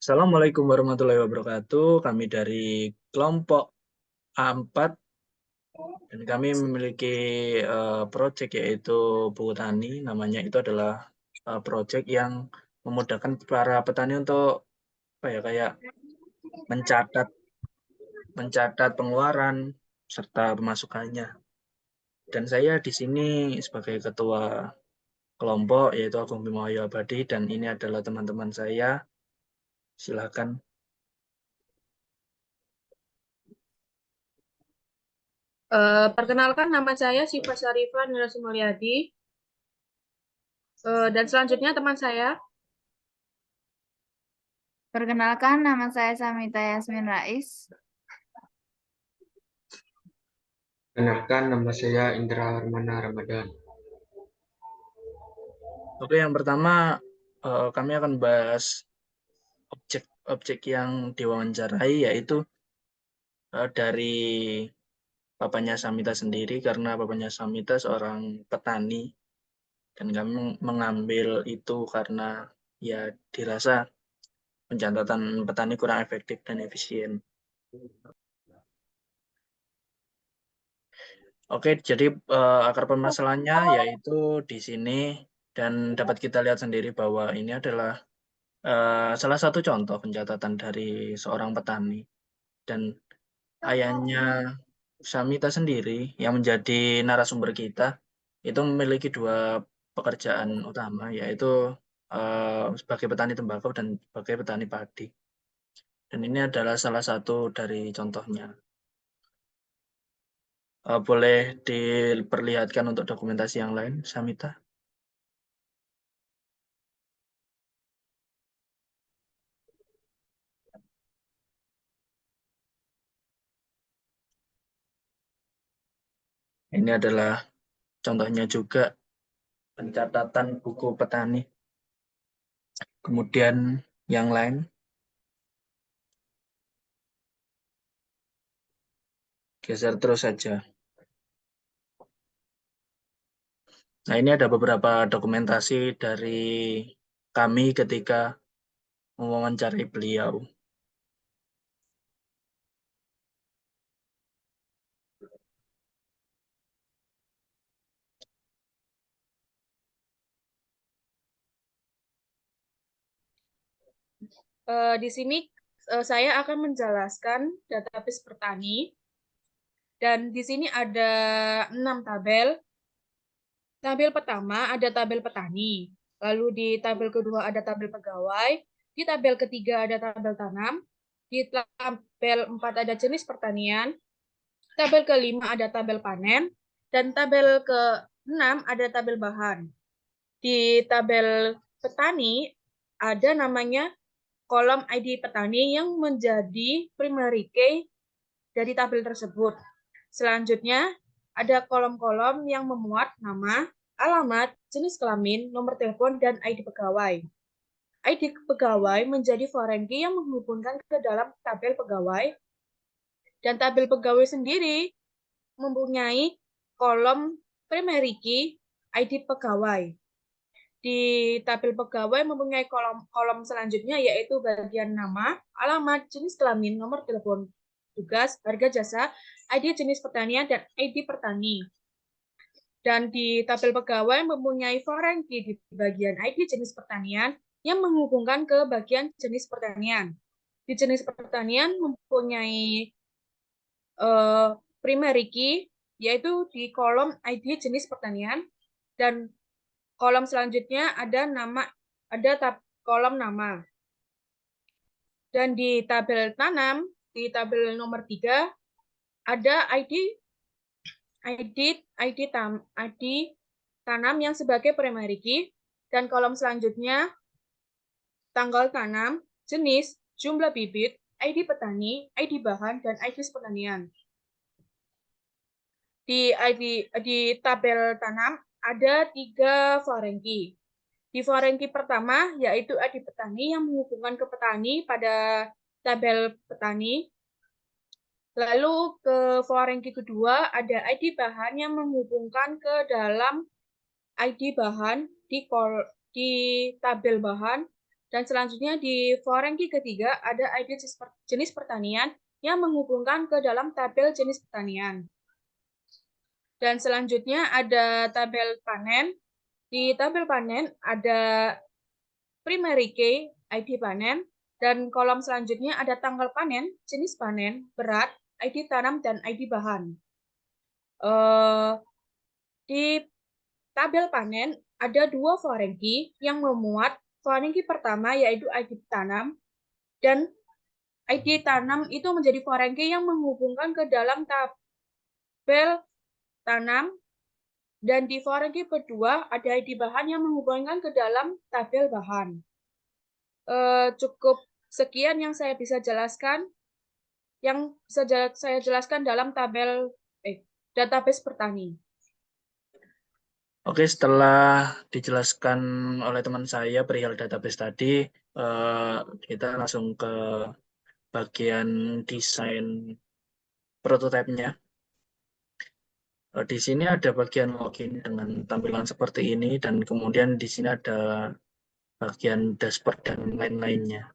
Assalamualaikum warahmatullahi wabarakatuh. Kami dari kelompok A4 dan kami memiliki proyek yaitu buku tani. Namanya itu adalah proyek yang memudahkan para petani untuk kayak mencatat pengeluaran serta pemasukannya. Dan saya di sini sebagai ketua kelompok yaitu Agung Bima Wahyu Abadi dan ini adalah teman-teman saya. Silakan. Perkenalkan, nama saya Syifa Syarifah Nilai Mulyadi. Dan selanjutnya teman saya. Perkenalkan, nama saya Samita Yasmin Rais. Perkenalkan, nama saya Indra Armana Ramadan. Oke, yang pertama kami akan bahas objek yang diwawancarai yaitu dari bapaknya Samita sendiri karena bapaknya Samita seorang petani dan kami mengambil itu karena ya dirasa pencatatan petani kurang efektif dan efisien. Oke, jadi akar permasalahannya yaitu di sini dan dapat kita lihat sendiri bahwa ini adalah salah satu contoh pencatatan dari seorang petani dan ayahnya Samita sendiri yang menjadi narasumber kita itu memiliki dua pekerjaan utama yaitu sebagai petani tembakau dan sebagai petani padi. Dan ini adalah salah satu dari contohnya. Boleh diperlihatkan untuk dokumentasi yang lain, Samita? Ini adalah contohnya juga pencatatan buku petani. Kemudian yang lain. Geser terus saja. Nah, ini ada beberapa dokumentasi dari kami ketika mewawancarai beliau. Di sini saya akan menjelaskan database petani. Dan di sini ada 6 tabel. Tabel pertama ada tabel petani. Lalu di tabel kedua ada tabel pegawai. Di tabel ketiga ada tabel tanam. Di tabel 4 ada jenis pertanian. Tabel kelima ada tabel panen. Dan tabel ke-6 ada tabel bahan. Di tabel petani ada namanya kolom ID petani yang menjadi primary key dari tabel tersebut. Selanjutnya, ada kolom-kolom yang memuat nama, alamat, jenis kelamin, nomor telepon, dan ID pegawai. ID pegawai menjadi foreign key yang menghubungkan ke dalam tabel pegawai. Dan tabel pegawai sendiri mempunyai kolom primary key ID pegawai. Di tabel pegawai mempunyai kolom selanjutnya yaitu bagian nama, alamat, jenis kelamin, nomor telepon, tugas, harga jasa, ID jenis pertanian, dan ID petani. Dan di tabel pegawai mempunyai foreign key di bagian ID jenis pertanian yang menghubungkan ke bagian jenis pertanian. Di jenis pertanian mempunyai primary key yaitu di kolom ID jenis pertanian dan kolom selanjutnya ada kolom nama. Dan di tabel tanam, di tabel nomor 3 ada ID tanam yang sebagai primary key dan kolom selanjutnya tanggal tanam, jenis, jumlah bibit, ID petani, ID bahan, dan ID pertanian. Di tabel tanam ada 3 foreign key. Di foreign key pertama yaitu ID petani yang menghubungkan ke petani pada tabel petani. Lalu ke foreign key kedua ada ID bahan yang menghubungkan ke dalam ID bahan di tabel bahan. Dan selanjutnya di for ranking ketiga ada ID jenis pertanian yang menghubungkan ke dalam tabel jenis pertanian. Dan selanjutnya ada tabel panen. Di tabel panen ada primary key, ID panen, dan kolom selanjutnya ada tanggal panen, jenis panen, berat, ID tanam, dan ID bahan. Di tabel panen ada 2 foreign key yang memuat foreign key pertama yaitu ID tanam, dan ID tanam itu menjadi foreign key yang menghubungkan ke dalam tabel tanam, dan di foreign key kedua ada ID bahan yang menghubungkan ke dalam tabel bahan. Cukup sekian yang saya bisa jelaskan, yang bisa saya jelaskan dalam tabel database pertani. Oke, setelah dijelaskan oleh teman saya perihal database tadi, kita langsung ke bagian desain prototipenya. Di sini ada bagian login dengan tampilan seperti ini, dan kemudian di sini ada bagian dashboard dan lain-lainnya.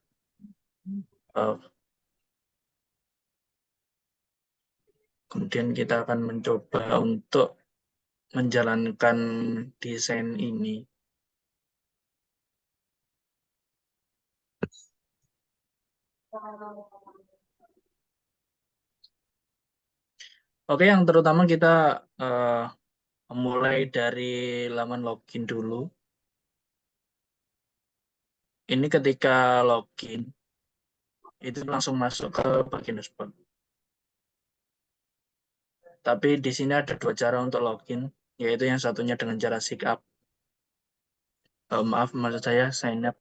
Kemudian kita akan mencoba untuk menjalankan desain ini. Oke, yang terutama kita mulai dari laman login dulu. Ini ketika login, itu langsung masuk ke bagian dashboard. Tapi di sini ada 2 cara untuk login, yaitu yang satunya dengan cara sign up. Maksud saya sign up.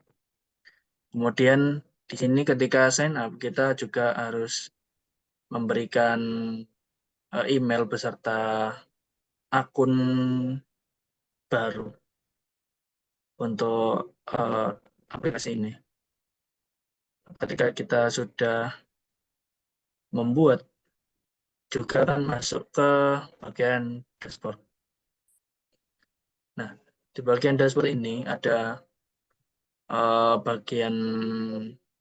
Kemudian di sini ketika sign up, kita juga harus memberikan email beserta akun baru untuk aplikasi ini. Ketika kita sudah membuat, juga akan masuk ke bagian dashboard. Nah, di bagian dashboard ini ada bagian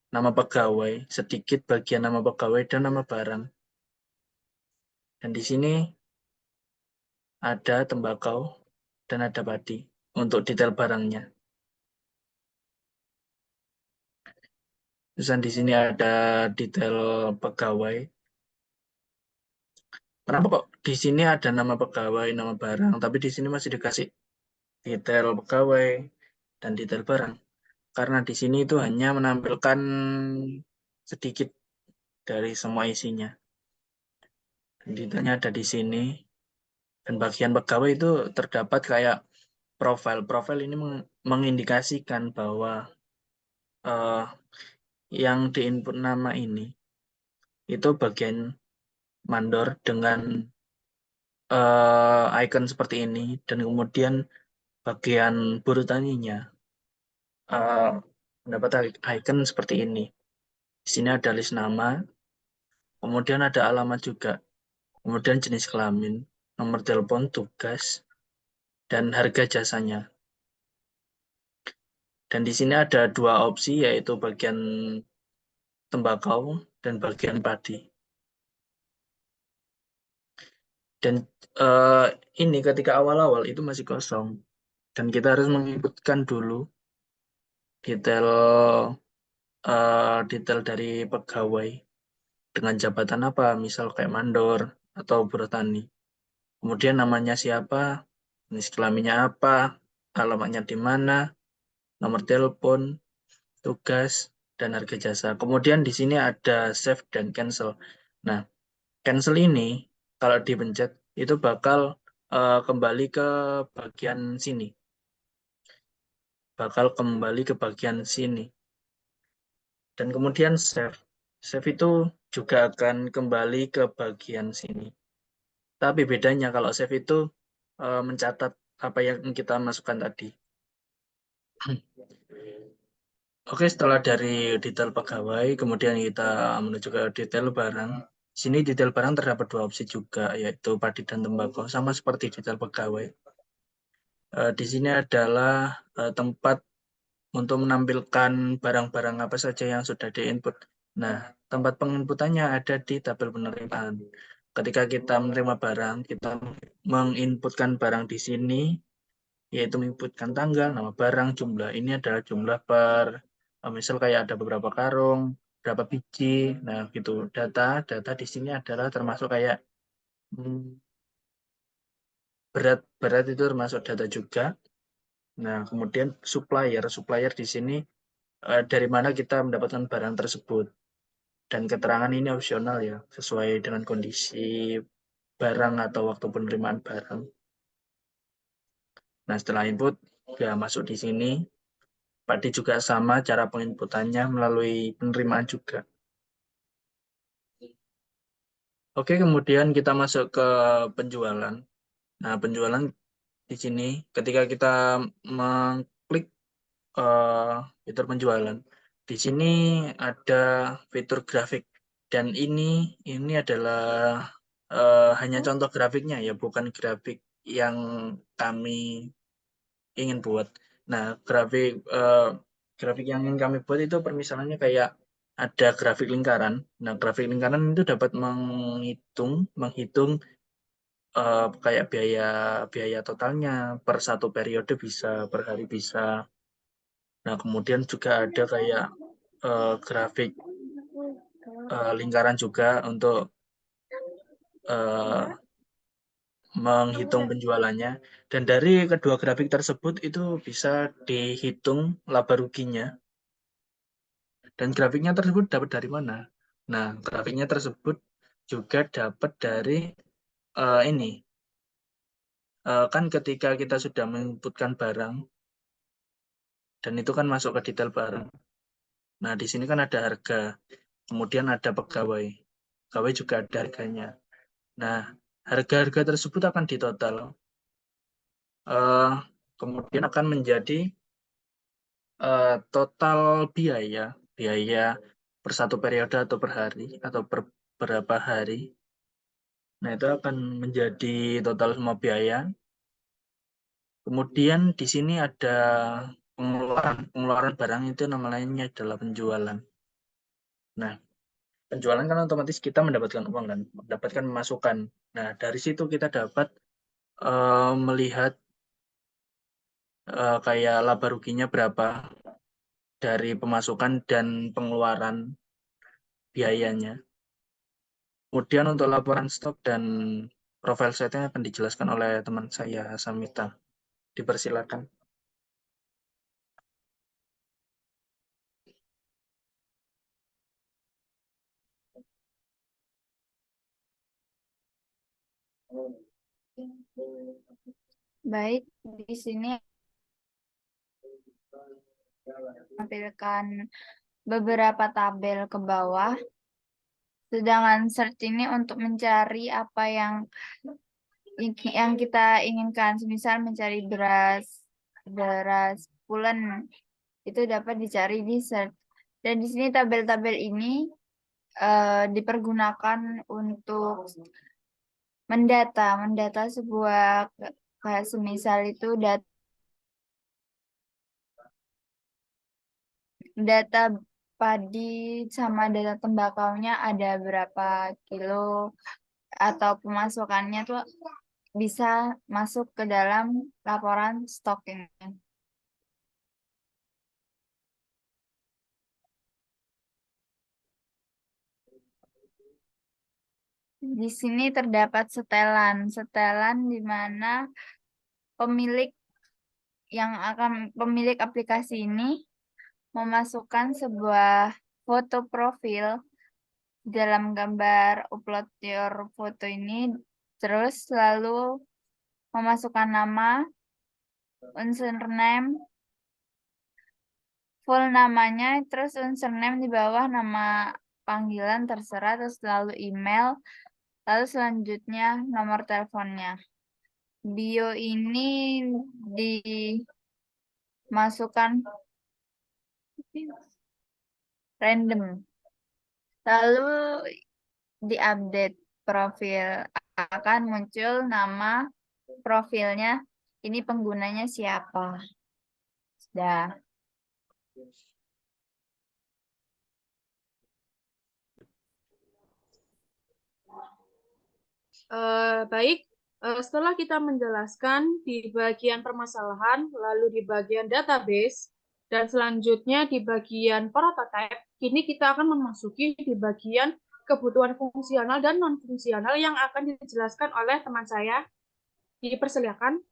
nama pegawai, sedikit bagian nama pegawai dan nama barang. Dan di sini ada tembakau dan ada padi untuk detail barangnya. Terus di sini ada detail pegawai. Kenapa kok di sini ada nama pegawai, nama barang, tapi di sini masih dikasih detail pegawai dan detail barang? Karena di sini itu hanya menampilkan sedikit dari semua isinya. Detailnya ada di sini. Dan bagian pegawai itu terdapat kayak profil. Profil ini mengindikasikan bahwa yang diinput nama ini itu bagian mandor dengan icon seperti ini, dan kemudian bagian buruh taninya mendapat icon seperti ini. Di sini ada list nama, kemudian ada alamat juga, kemudian jenis kelamin, nomor telepon, tugas, dan harga jasanya. Dan di sini ada 2 opsi, yaitu bagian tembakau dan bagian padi. Dan ini ketika awal-awal itu masih kosong, dan kita harus menginputkan dulu detail dari pegawai dengan jabatan apa, misal kayak mandor atau buruh tani. Kemudian namanya siapa, jenis kelaminnya apa, alamatnya di mana, nomor telepon, tugas, dan harga jasa. Kemudian di sini ada save dan cancel. Nah, cancel ini kalau dipencet itu bakal kembali ke bagian sini. Dan kemudian save. Save itu juga akan kembali ke bagian sini. Tapi bedanya kalau save itu mencatat apa yang kita masukkan tadi. Oke, setelah dari detail pegawai, kemudian kita menuju ke detail barang. Di sini detail barang terdapat 2 opsi juga, yaitu padi dan tembakau, sama seperti detail pegawai. Di sini adalah tempat untuk menampilkan barang-barang apa saja yang sudah diinput. Nah, tempat penginputannya ada di tabel penerimaan. Ketika kita menerima barang, kita menginputkan barang di sini, yaitu menginputkan tanggal, nama barang, jumlah. Ini adalah jumlah per, misal kayak ada beberapa karung, berapa biji, nah gitu. Data di sini adalah termasuk kayak berat itu termasuk data juga. Nah, kemudian supplier di sini dari mana kita mendapatkan barang tersebut. Dan keterangan ini opsional ya, sesuai dengan kondisi barang atau waktu penerimaan barang. Nah, setelah input, ya masuk di sini. Tadi juga sama cara penginputannya melalui penerimaan juga. Oke, kemudian kita masuk ke penjualan. Nah, penjualan di sini ketika kita mengklik fitur penjualan, di sini ada fitur grafik dan ini adalah hanya contoh grafiknya ya, bukan grafik yang kami ingin buat. Nah, grafik yang ingin kami buat itu permisalannya kayak ada grafik lingkaran. Nah, grafik lingkaran itu dapat menghitung kayak biaya totalnya per satu periode bisa, per hari bisa. Nah, kemudian juga ada kayak grafik lingkaran juga untuk menghitung penjualannya. Dan dari kedua grafik tersebut itu bisa dihitung laba ruginya. Dan grafiknya tersebut dapat dari mana? Nah, grafiknya tersebut juga dapat dari ini. Kan ketika kita sudah menginputkan barang, dan itu kan masuk ke detail barang. Nah, di sini kan ada harga, kemudian ada pegawai. Pegawai juga ada harganya. Nah, harga-harga tersebut akan ditotal. Kemudian akan menjadi total biaya per satu periode atau per hari, atau per berapa hari. Nah, itu akan menjadi total semua biaya. Kemudian di sini ada pengeluaran barang itu nama lainnya adalah penjualan. Nah, penjualan kan otomatis kita mendapatkan uang kan, mendapatkan pemasukan. Nah, dari situ kita dapat melihat kayak laba ruginya berapa dari pemasukan dan pengeluaran biayanya. Kemudian untuk laporan stok dan profil setnya akan dijelaskan oleh teman saya, Samita. Dipersilakan. Baik, di sini menampilkan beberapa tabel ke bawah. Sedangkan search ini untuk mencari apa yang kita inginkan. Misal mencari beras pulen itu dapat dicari di search. Dan di sini tabel-tabel ini dipergunakan untuk mendata sebuah, kayak semisal itu data padi sama data tembakaunya ada berapa kilo, atau pemasukannya tuh bisa masuk ke dalam laporan stok ini. Di sini terdapat setelan di mana pemilik pemilik aplikasi ini memasukkan sebuah foto profil dalam gambar upload your foto ini, terus lalu memasukkan nama, username, full namanya, terus username di bawah nama panggilan terserah, terus lalu email, lalu selanjutnya nomor teleponnya. Bio ini dimasukkan random. Lalu diupdate profil, akan muncul nama profilnya, ini penggunanya siapa. Sudah. Baik, setelah kita menjelaskan di bagian permasalahan, lalu di bagian database, dan selanjutnya di bagian prototype, kini kita akan memasuki di bagian kebutuhan fungsional dan non-fungsional yang akan dijelaskan oleh teman saya. Dipersilakan.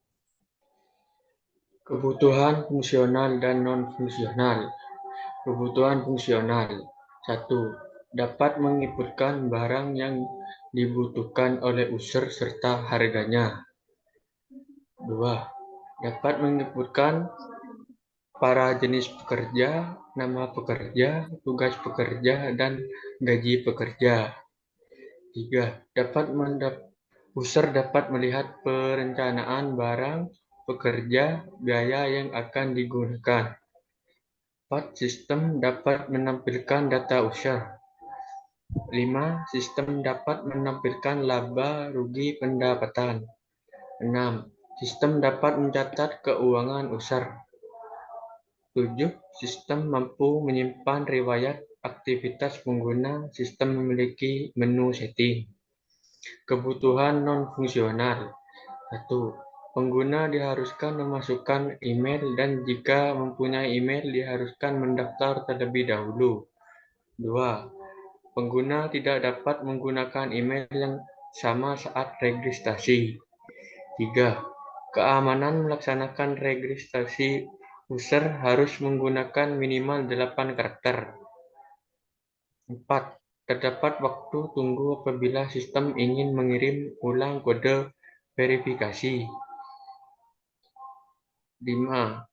Kebutuhan fungsional dan non-fungsional. Kebutuhan fungsional. 1. Dapat menginputkan barang yang dibutuhkan oleh user serta harganya. 2. Dapat menginputkan para jenis pekerja, nama pekerja, tugas pekerja, dan gaji pekerja. 3. User dapat melihat perencanaan barang, pekerja, biaya yang akan digunakan. 4. Sistem dapat menampilkan data user. 5. Sistem dapat menampilkan laba, rugi, pendapatan. 6. Sistem dapat mencatat keuangan user. 7. Sistem mampu menyimpan riwayat aktivitas pengguna. Sistem memiliki menu setting. Kebutuhan non-fungsional. 1. Pengguna diharuskan memasukkan email dan jika mempunyai email diharuskan mendaftar terlebih dahulu. 2. Pengguna tidak dapat menggunakan email yang sama saat registrasi. 3. Keamanan melaksanakan registrasi user harus menggunakan minimal 8 karakter. 4. Terdapat waktu tunggu apabila sistem ingin mengirim ulang kode verifikasi. 5.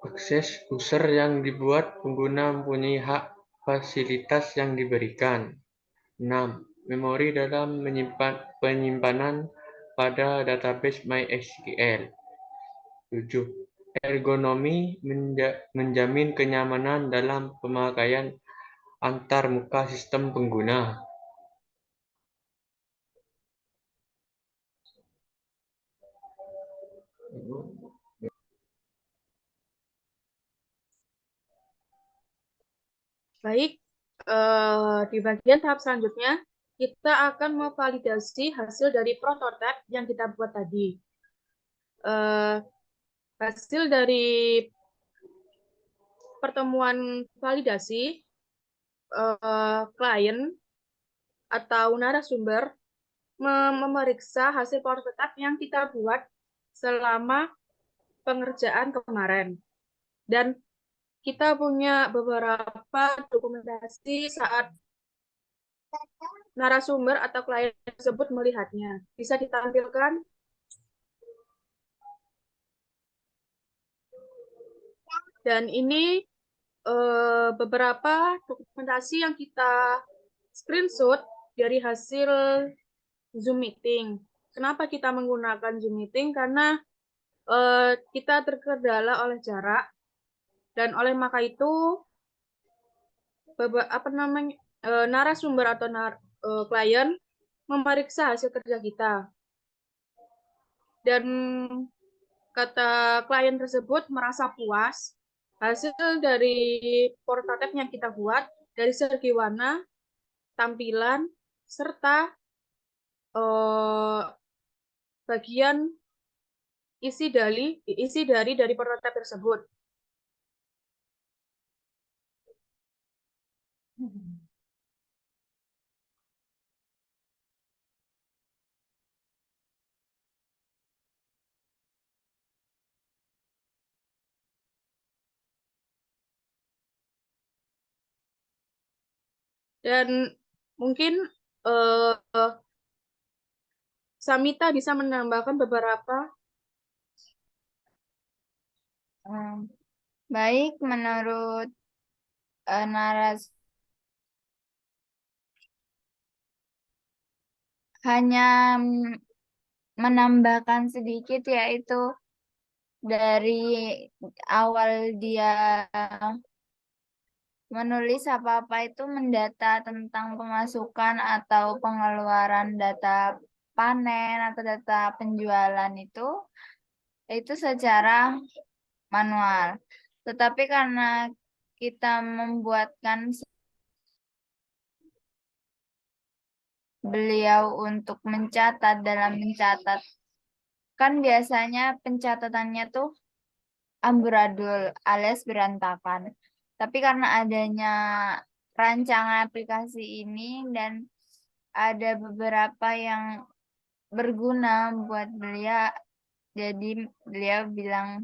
Akses user yang dibuat pengguna mempunyai hak fasilitas yang diberikan. 6. Memori dalam penyimpanan pada database MySQL. 7. Ergonomi menjamin kenyamanan dalam pemakaian antarmuka sistem pengguna. Baik, di bagian tahap selanjutnya, kita akan memvalidasi hasil dari prototipe yang kita buat tadi. Hasil dari pertemuan validasi, klien atau narasumber memeriksa hasil prototipe yang kita buat selama pengerjaan kemarin. Dan kita punya beberapa dokumentasi saat narasumber atau klien tersebut melihatnya. Bisa ditampilkan? Dan ini beberapa dokumentasi yang kita screenshot dari hasil Zoom meeting. Kenapa kita menggunakan Zoom meeting? Karena kita terkendala oleh jarak dan oleh maka itu narasumber atau klien memeriksa hasil kerja kita. Dan kata klien tersebut merasa puas hasil dari prototipe yang kita buat dari segi warna, tampilan, serta bagian isi dari prototipe tersebut. Dan mungkin Samita bisa menambahkan beberapa. Baik, menurut hanya menambahkan sedikit, yaitu dari awal dia menulis apa-apa itu mendata tentang pemasukan atau pengeluaran data panen atau data penjualan itu secara manual. Tetapi karena kita membuatkan beliau untuk mencatat dalam mencatat, kan biasanya pencatatannya tuh amburadul alias berantakan. Tapi karena adanya rancangan aplikasi ini dan ada beberapa yang berguna buat beliau, jadi beliau bilang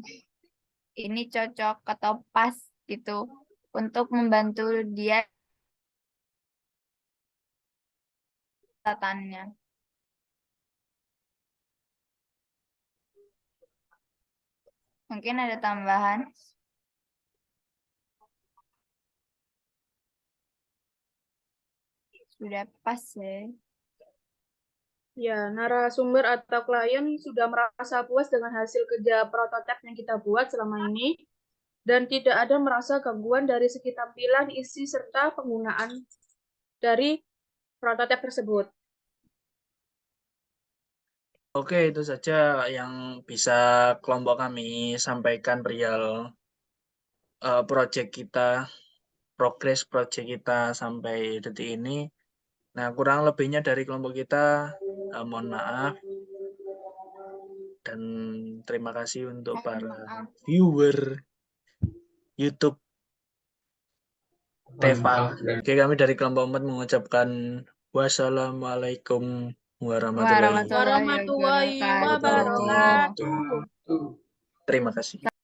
ini cocok atau pas gitu untuk membantu dia catatannya. Mungkin ada tambahan. Sudah pas ya. Ya, narasumber atau klien sudah merasa puas dengan hasil kerja prototipe yang kita buat selama ini dan tidak ada merasa gangguan dari segi tampilan, isi, serta penggunaan dari prototipe tersebut. Oke, itu saja yang bisa kelompok kami sampaikan perihal project kita, progres project kita sampai detik ini. Nah, kurang lebihnya dari kelompok kita, mohon maaf. Dan terima kasih untuk para viewer YouTube Mohon Teva. maaf dan Oke, kami dari kelompok 4 mengucapkan wassalamualaikum warahmatullahi Warahmatullahi Warahmatullahi wabarakatuh. wabarakatuh. Terima kasih.